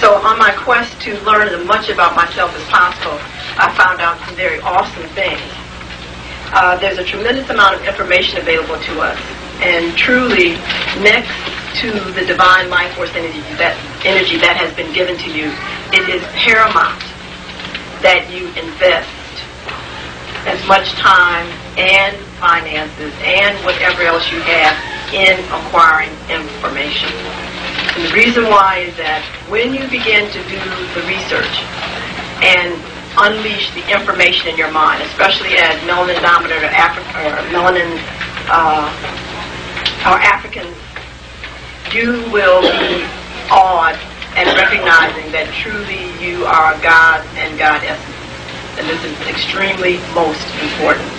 So on my quest to learn as much about myself as possible, I found out some very awesome things. There's a tremendous amount of information available to us, and truly, next to the divine life force energy that has been given to you, it is paramount that you invest as much time and finances and whatever else you have in acquiring information. And the reason why is that when you begin to do the research and unleash the information in your mind, especially as melanin-dominant or Africans, you will be awed and recognizing that truly you are God and God essence. And this is extremely most important.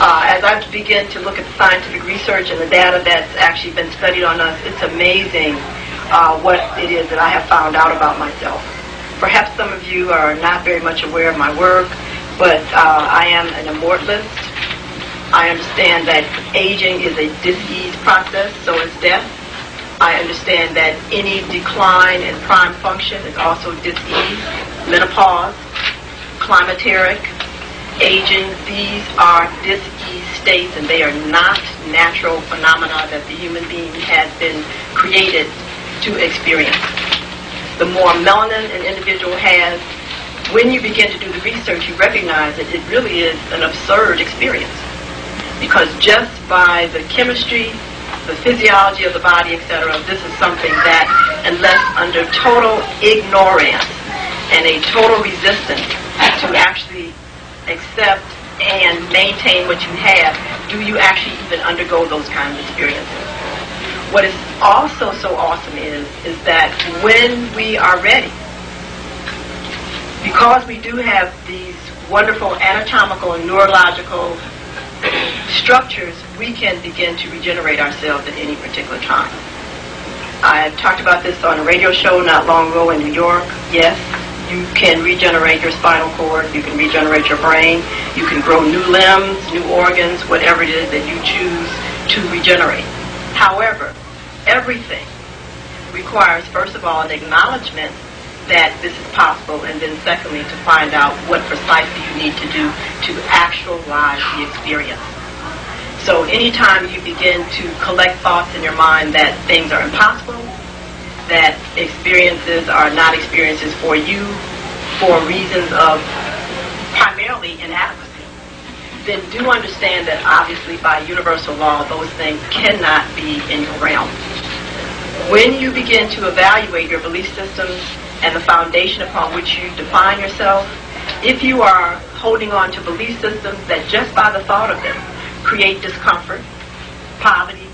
As I begin to look at the scientific research and the data that's actually been studied on us, it's amazing what it is that I have found out about myself. Perhaps some of you are not very much aware of my work, but I am an immortalist. I understand that aging is a dis-ease process, so is death. I understand that any decline in prime function is also dis-ease. Menopause, climateric, aging, these are dis-ease states, and they are not natural phenomena that the human being has been created to experience. The more melanin an individual has, when you begin to do the research, you recognize that it really is an absurd experience. Because just by the chemistry, the physiology of the body, etc., this is something that, unless under total ignorance and a total resistance to actually accept and maintain what you have, do you actually even undergo those kinds of experiences. What is also so awesome is that when we are ready, because we do have these wonderful anatomical and neurological structures, we can begin to regenerate ourselves at any particular time. I talked about this on a radio show not long ago in New York. Yes, you can regenerate your spinal cord, you can regenerate your brain, you can grow new limbs, new organs, whatever it is that you choose to regenerate. However, everything requires, first of all, an acknowledgement that this is possible, and then secondly, to find out what precisely you need to do to actualize the experience. So anytime you begin to collect thoughts in your mind that things are impossible, that experiences are not experiences for you for reasons of primarily inadequacy, then do understand that obviously by universal law, those things cannot be in your realm. When you begin to evaluate your belief systems and the foundation upon which you define yourself, if you are holding on to belief systems that just by the thought of them create discomfort, poverty,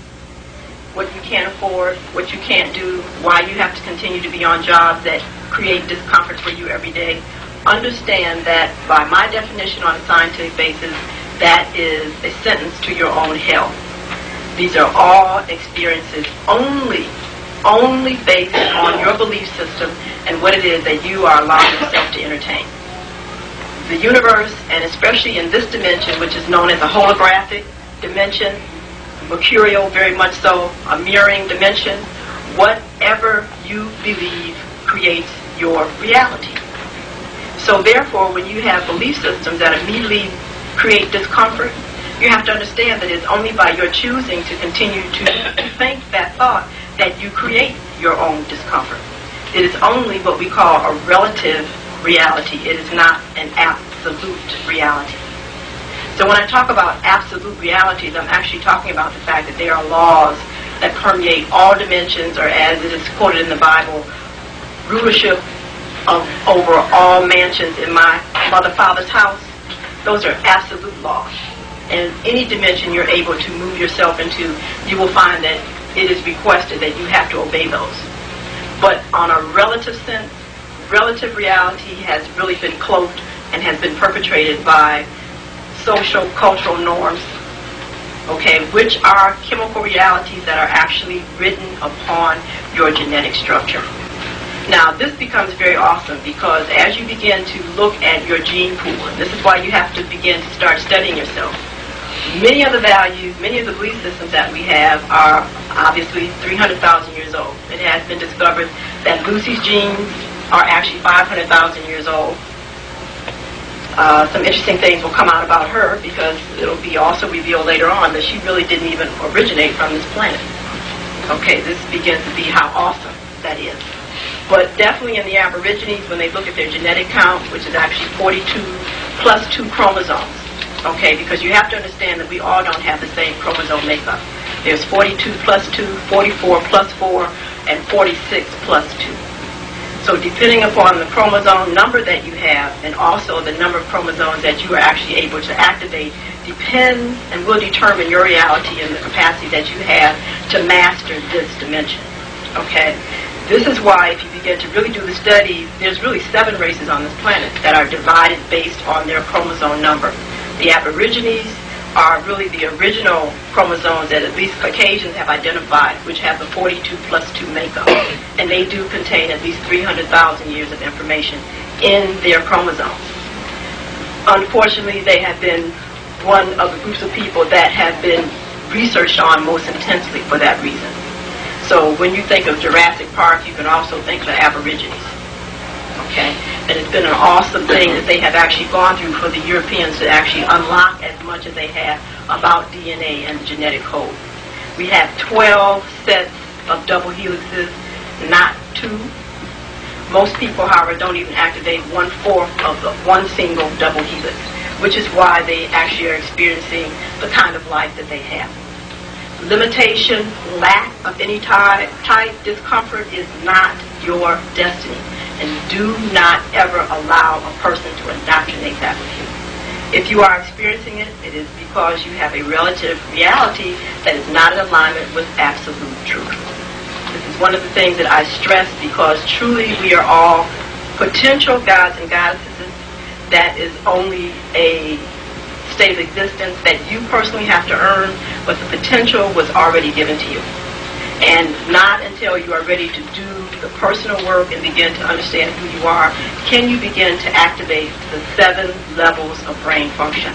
what you can't afford, what you can't do, why you have to continue to be on jobs that create discomfort for you every day, understand that by my definition on a scientific basis, that is a sentence to your own hell. These are all experiences only based on your belief system and what it is that you are allowing yourself to entertain. The universe, and especially in this dimension, which is known as a holographic dimension, mercurial very much so, a mirroring dimension, whatever you believe creates your reality. So therefore, when you have belief systems that immediately create discomfort, you have to understand that it's only by your choosing to continue to think that thought that you create your own discomfort. It is only what we call a relative reality. It is not an absolute reality. So when I talk about absolute realities, I'm actually talking about the fact that there are laws that permeate all dimensions, or as it is quoted in the Bible, rulership over all mansions in my mother, father's house. Those are absolute laws. And any dimension you're able to move yourself into, you will find that it is requested that you have to obey those. But on a relative sense, relative reality has really been cloaked and has been perpetrated by social, cultural norms, okay, which are chemical realities that are actually written upon your genetic structure. Now, this becomes very awesome because as you begin to look at your gene pool, and this is why you have to begin to start studying yourself, many of the values, many of the belief systems that we have are obviously 300,000 years old. It has been discovered that Lucy's genes are actually 500,000 years old. Some interesting things will come out about her because it'll be also revealed later on that she really didn't even originate from this planet. Okay, this begins to be how awesome that is. But definitely in the Aborigines, when they look at their genetic count, which is actually 42 plus 2 chromosomes, okay, because you have to understand that we all don't have the same chromosome makeup. There's 42 plus 2, 44 plus 4, and 46 plus 2. So depending upon the chromosome number that you have and also the number of chromosomes that you are actually able to activate depends and will determine your reality and the capacity that you have to master this dimension. Okay? This is why if you begin to really do the study, there's really 7 races on this planet that are divided based on their chromosome number. The Aborigines are really the original chromosomes that at least Caucasians have identified, which have the 42 plus 2 makeup. And they do contain at least 300,000 years of information in their chromosomes. Unfortunately, they have been one of the groups of people that have been researched on most intensely for that reason. So when you think of Jurassic Park, you can also think of the Aborigines. Okay? And it's been an awesome thing that they have actually gone through for the Europeans to actually unlock as much as they have about DNA and the genetic code. We have 12 sets of double helixes, not 2. Most people, however, don't even activate 1/4 of the one single double helix, which is why they actually are experiencing the kind of life that they have. Limitation, lack of any type, discomfort is not your destiny. And do not ever allow a person to indoctrinate that with you. If you are experiencing it, it is because you have a relative reality that is not in alignment with absolute truth. This is one of the things that I stress because truly we are all potential gods and goddesses. That is only a state of existence that you personally have to earn, but the potential was already given to you. And not until you are ready to do the personal work and begin to understand who you are can you begin to activate the 7 levels of brain function.